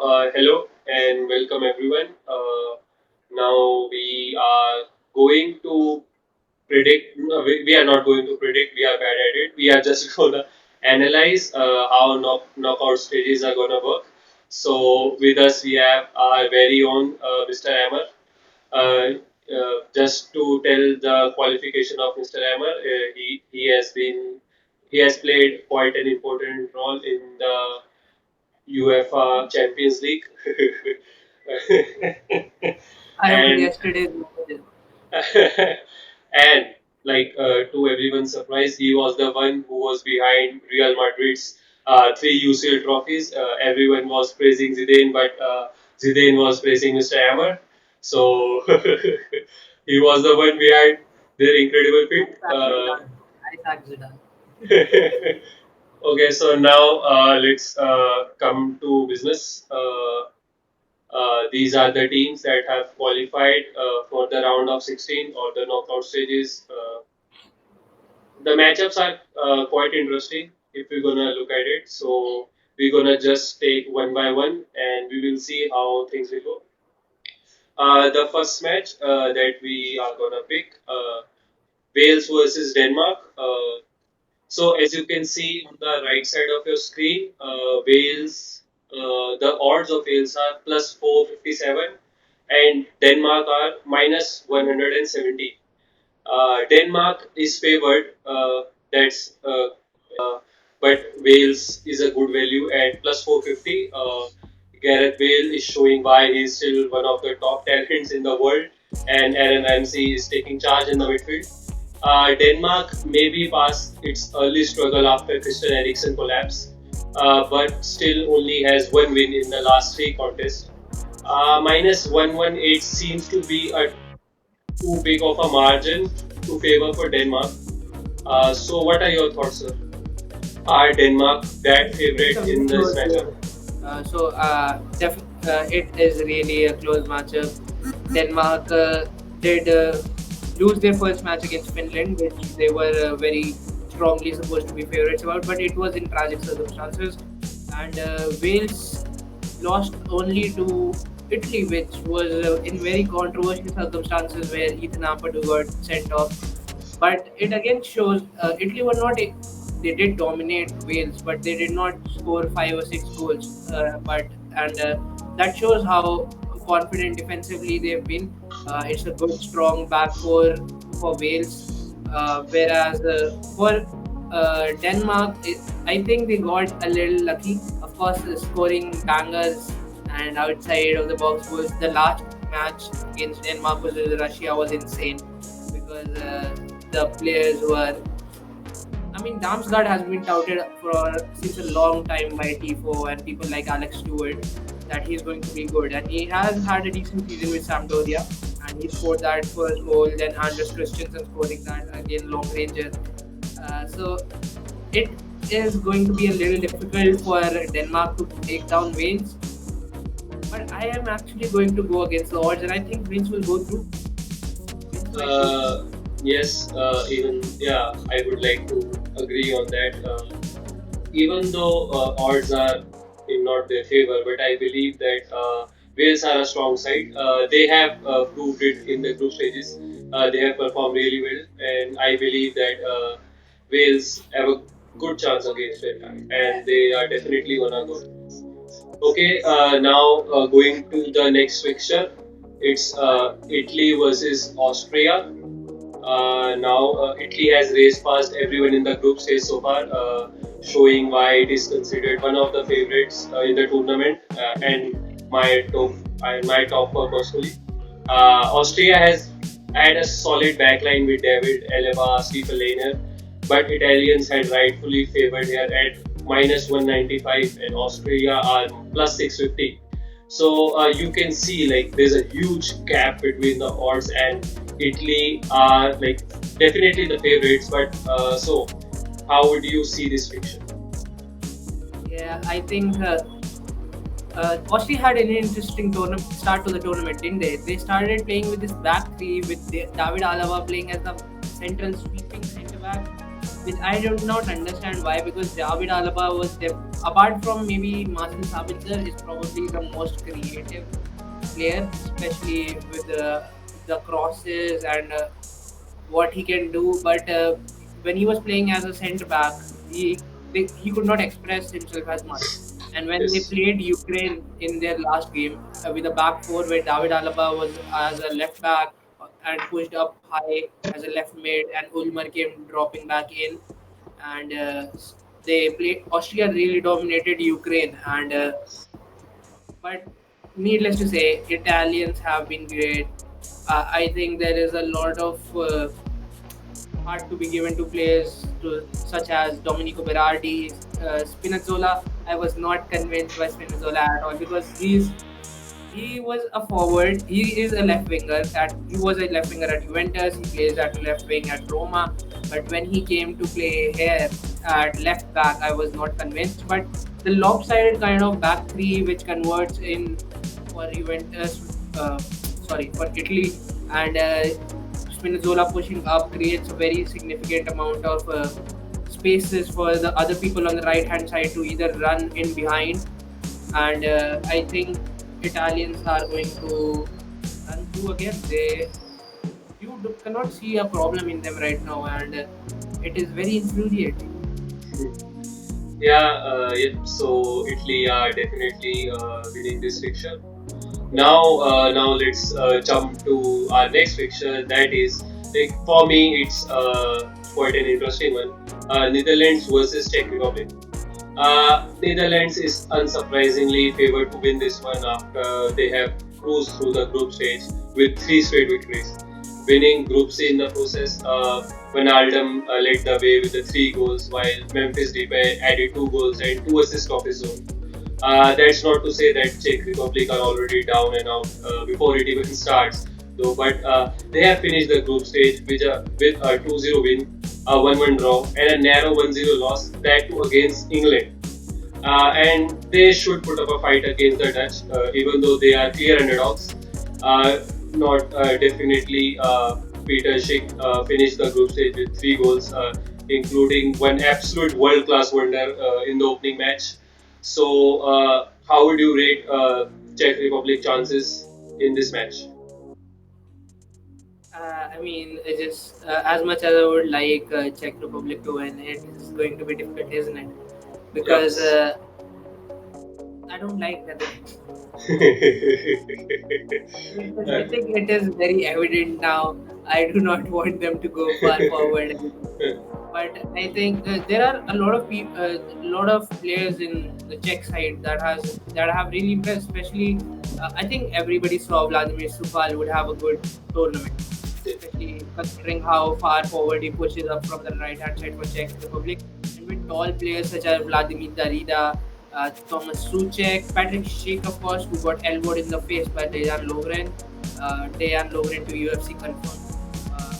Hello and welcome everyone. Now we are going to predict. No, we are not going to predict. We are bad at it. We are just gonna analyze how knockout stages are gonna work. So with us we have our very own Mr. Hammer. Just to tell the qualification of Mr. Hammer, he has played quite an important role in the UEFA Champions League. I was and yesterday's. and to everyone's surprise, he was the one who was behind Real Madrid's three UCL trophies. Everyone was praising Zidane, but Zidane was praising Mr. Hammer. So he was the one behind their incredible feat. Isaac Zidane. Okay, so now let's come to business. These are the teams that have qualified for the round of 16 or the knockout stages. The matchups are quite interesting if we're gonna look at it. So we're gonna just take one by one and we will see how things will go. The first match that we are gonna pick Wales versus Denmark. So as you can see on the right side of your screen, the odds of Wales are plus 457 and Denmark are minus 170. Denmark is favored. That's but Wales is a good value at plus 450. Gareth Bale is showing why he's still one of the top talents in the world, and Aaron Ramsey is taking charge in the midfield. Denmark may be past its early struggle after Christian Eriksen collapse, but still only has one win in the last three contests. Minus 118 seems to be a too big of a margin to favor for Denmark. So, what are your thoughts, sir? Are Denmark that It's a favorite very in this close matchup? game. It is really a close matchup. Denmark did lose their first match against Finland, which they were very strongly supposed to be favorites about, but it was in tragic circumstances. And Wales lost only to Italy, which was in very controversial circumstances where Ethan Ampadu got sent off. But it again shows Italy were not. They did dominate Wales, but they did not score 5 or 6 goals. And that shows how confident defensively they've been. It's a good, strong back four for Wales. Whereas for Denmark, I think they got a little lucky. Of course, scoring bangers and outside of the box goals. The last match against Denmark versus Russia was insane because the players were. I mean, Damsgaard has been touted for since a long time by Tifo and people like Alex Stewart that he's going to be good, and he has had a decent season with Sampdoria, and he scored that first goal. Then Anders Christensen scoring that again, long ranger. So it is going to be a little difficult for Denmark to take down Wales, but I am actually going to go against the odds, and I think Wales will go through. Wales might go through. Uh, yes, even yeah, I would like to agree on that. Even though odds are in not their favor, but I believe that Wales are a strong side. They have proved it in the group stages. They have performed really well, and I believe that Wales have a good chance against it, and they are definitely gonna go. Okay, now going to the next fixture, it's Italy versus Austria. Now, Italy has raced past everyone in the group stage so far, showing why it is considered one of the favorites in the tournament and my top four personally. Austria has had a solid backline with David Alaba, Stephen Lehner, but Italians had rightfully favored here at minus 195 and Austria are plus 650. So you can see like there's a huge gap between the odds and Italy are like definitely the favorites. But so how would you see this fixture? Yeah, I think Austria had an interesting start to the tournament, didn't they? They started playing with this back three with David Alaba playing as the central sweeping centre back. which I do not understand why, because David Alaba was apart from maybe Marcel Sabitzer, is probably the most creative player, especially with the crosses and what he can do. But when he was playing as a centre back, he could not express himself as much. And when they Yes. played Ukraine in their last game with a back four where David Alaba was as a left back and pushed up high as a left mid, and Ulmer came dropping back in, and they played. Austria really dominated Ukraine, and but needless to say, Italians have been great. I think there is a lot of heart to be given to players such as Domenico Berardi, Spinazzola. I was not convinced by Spinazzola at all because he was a forward. He is a left winger. He was a left winger at Juventus. He plays at left wing at Roma. But when he came to play here at left back, I was not convinced. But the lopsided kind of back three, which converts in for Juventus, sorry, for Italy, and Spinazzola pushing up creates a very significant amount of spaces for the other people on the right hand side to either run in behind, and I think Italians are going to run through again. Cannot see a problem in them right now, and it is very infuriating. Yeah, yep. So Italy are definitely winning this fixture. Now let's jump to our next fixture. That is, like for me, it's quite an interesting one. Netherlands versus Czech Republic. Netherlands is unsurprisingly favored to win this one after they have cruised through the group stage with three straight victories, winning Group C in the process. Wijnaldum led the way with the three goals, while Memphis Depay added two goals and two assists of his own. That's not to say that Czech Republic are already down and out before it even starts, though. But they have finished the group stage with a 2-0 win, a 1-1 draw, and a narrow 1-0 loss. That too against England. And they should put up a fight against the Dutch, even though they are clear underdogs. Not definitely. Peter Schick finished the group stage with three goals, including one absolute world-class wonder in the opening match. So, how would you rate Czech Republic chances in this match? I mean, it is as much as I would like Czech Republic to win, it is going to be difficult, isn't it? Because Yes. I don't like Netherlands. I Uh, think it is very evident now. I do not want them to go far forward. But I think there are a lot of people, a lot of players in the Czech side that have really impressed. Especially, I think everybody saw Vladimir Sukal would have a good tournament, especially considering how far forward he pushes up from the right hand side for Czech Republic, and with tall players such as Vladimir Darida, Thomas Soucek, Patrick Schick, of course, who got elbowed in the face by Dejan Lovren. Dejan Lovren to UFC confirmed. Uh,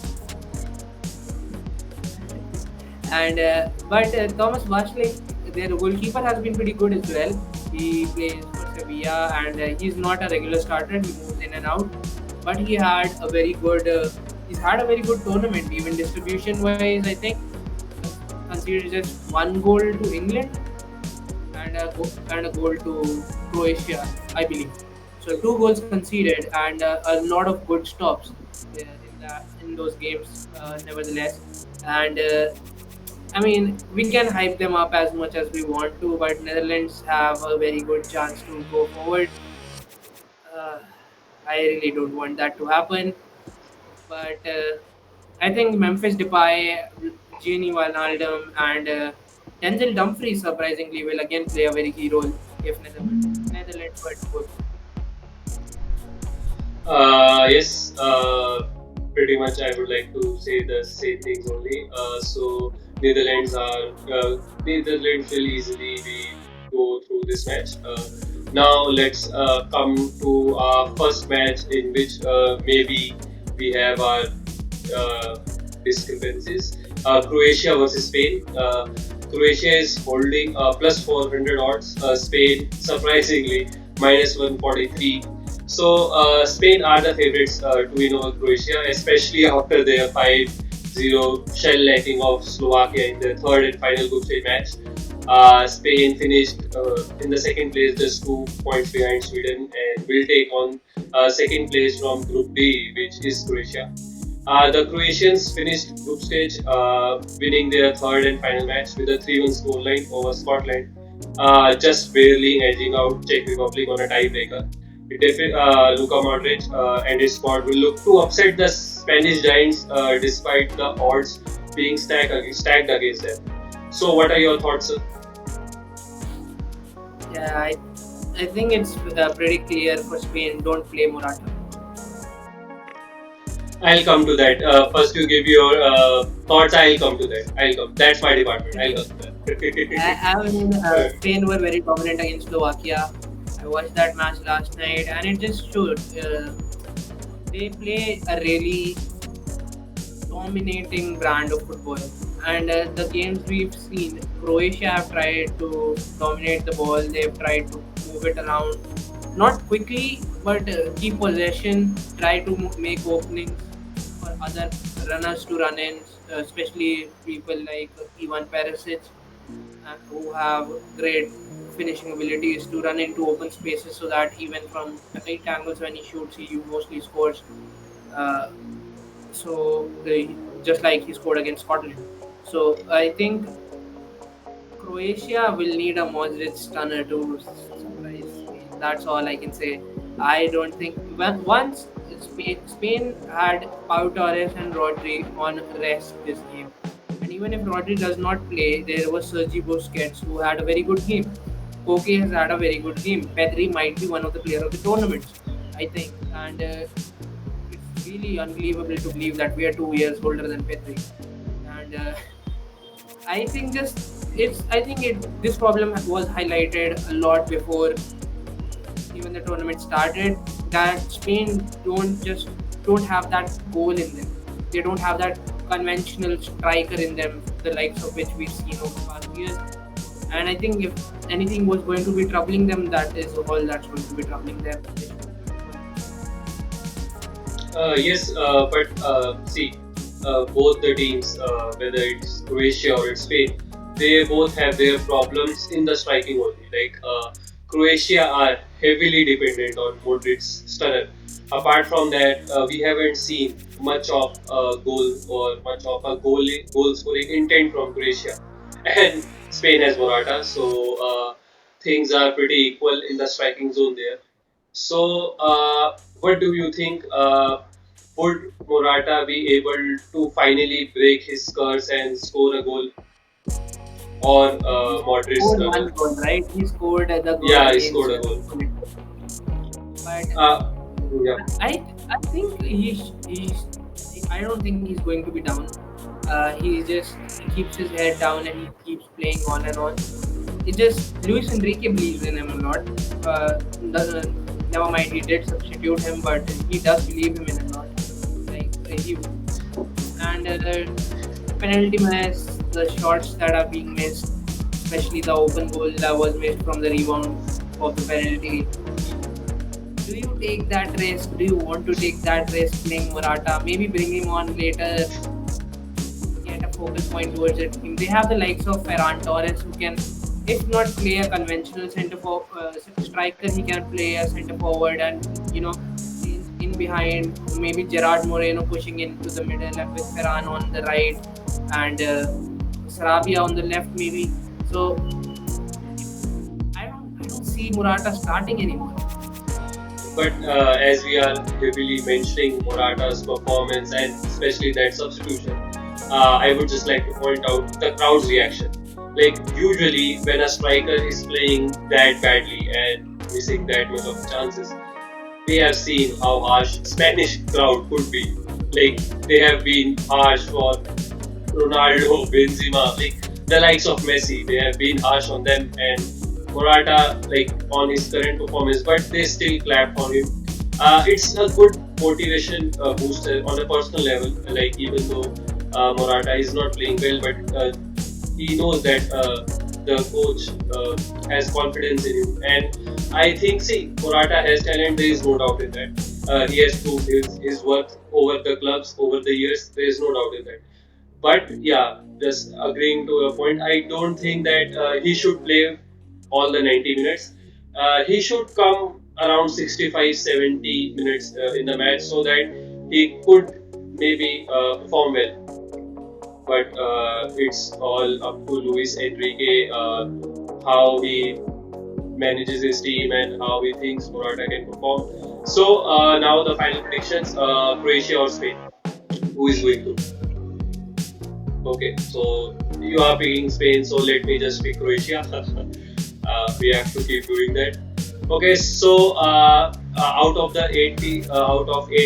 and but Thomas Vasley, their goalkeeper, has been pretty good as well. He plays for Sevilla, and he's not a regular starter. He moves in and out, but he's had a very good tournament. Even distribution wise, I think considered just one goal to England and and a goal to Croatia, I believe. So two goals conceded and a lot of good stops in those games, nevertheless. And I mean, we can hype them up as much as we want to, but Netherlands have a very good chance to go forward. Uh, I really don't want that to happen, but I think Memphis Depay, Gini Wijnaldum, and Denzel Dumfries surprisingly will again play a very key role if Netherlands were to go. yes, pretty much I would like to say the same things only. So Netherlands will easily go through this match. Now let's come to our first match in which maybe we have our uh, discrepancies. Croatia versus Spain. Croatia is holding plus 400 odds. Spain, surprisingly, minus 143. So Spain are the favorites to win over Croatia, especially after their 5-0 0 shell-lacking of Slovakia in the third and final group stage match. Spain finished in the second place, just 2 points behind Sweden, and will take on second place from Group D, which is Croatia. The Croatians finished group stage, winning their third and final match with a 3-1 scoreline over Scotland, just barely edging out Czech Republic on a tiebreaker. Luka Modric and his squad will look to upset the Spanish Giants despite the odds being stacked against them. So, what are your thoughts, sir? Yeah, I think it's pretty clear for Spain. Don't play Morata. I'll come to that. First, you give your thoughts. I'll come to that. I'll come. That's my department. I'll come to that. I mean, Spain were very dominant against Slovakia. I watched that match last night, and it just showed they play a really dominating brand of football. And the games we've seen, Croatia have tried to dominate the ball. They've tried to move it around, not quickly, but keep possession. Try to make openings for other runners to run in, especially people like Ivan Perisic, who have great finishing abilities to run into open spaces so that even from right angles when he shoots, he mostly scores. Uh, just like he scored against Scotland. So I think Croatia will need a Modric stunner to surprise me. That's all I can say. I don't think once Spain had Pau Torres and Rodri on rest this game, and even if Rodri does not play, there was Sergi Busquets who had a very good game. Koke has had a very good game. Pedri might be one of the player of the tournament, I think, and it's really unbelievable to believe that we are 2 years older than Pedri, and I think just it's I think it this problem was highlighted a lot before even the tournament started, that Spain don't have that goal in them. They don't have that conventional striker in them, the likes of which we've seen over the past years. And I think if anything was going to be troubling them, that is all that's going to be troubling them. Yes, but see, both the teams, whether it's Croatia or it's Spain, they both have their problems in the striking only. Like Croatia are heavily dependent on Modric's stunner. Apart from that, we haven't seen much of a goal or much of a goal scoring intent from Croatia, and Spain has Morata, so things are pretty equal in the striking zone there. So, what do you think? Would Morata be able to finally break his curse and score a goal, or Modric's Scored struggle? one goal, right? He scored the goal Yeah, he against scored a goal. but Uh, yeah. I think I don't think he's going to be down. He keeps his head down and he keeps playing on and on. It just Luis Enrique believes in him a lot. Never mind, he did substitute him, but he does believe him in a lot. Like he and the penalty miss, the shots that are being missed, especially the open goal that was missed from the rebound of the penalty. Do you take that risk? Do you want to take that risk playing Morata? Maybe bring him on later, get a focal point towards it. They have the likes of Ferran Torres who can, if not play a conventional striker, he can play a centre forward and in behind. Maybe Gerard Moreno pushing into the middle and with Ferran on the right and Sarabia on the left maybe. So I don't see Morata starting anymore. But as we are heavily mentioning Morata's performance and especially that substitution, I would just like to point out the crowd's reaction. Like usually when a striker is playing that badly and missing that much of chances, we have seen how harsh Spanish crowd could be. Like they have been harsh for Ronaldo, Benzema, like the likes of Messi. They have been harsh on them and Morata, like on his current performance, but they still clap for him. It's a good motivation booster on a personal level. Like even though Morata is not playing well, but he knows that the coach has confidence in him, and I think see Morata has talent. There is no doubt in that. He has proved his worth over the clubs over the years. There is no doubt in that. But yeah, just agreeing to your point, I don't think that he should play all the 90 minutes. He should come around 65, 70 minutes in the match so that he could maybe perform well. But it's all up to Luis Enrique, how he manages his team and how he thinks Morata can perform. So now the final predictions: Croatia or Spain? Who is going to? Okay, so you are picking Spain, so let me just pick Croatia. We have to keep doing that. Okay, so out of eight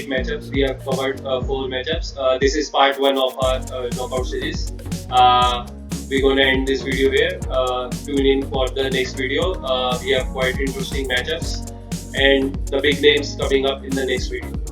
matchups, we have covered four matchups. This is part one of our knockout series. Uh, we're gonna end this video here. Tune in for the next video. We have quite interesting matchups and the big names coming up in the next video.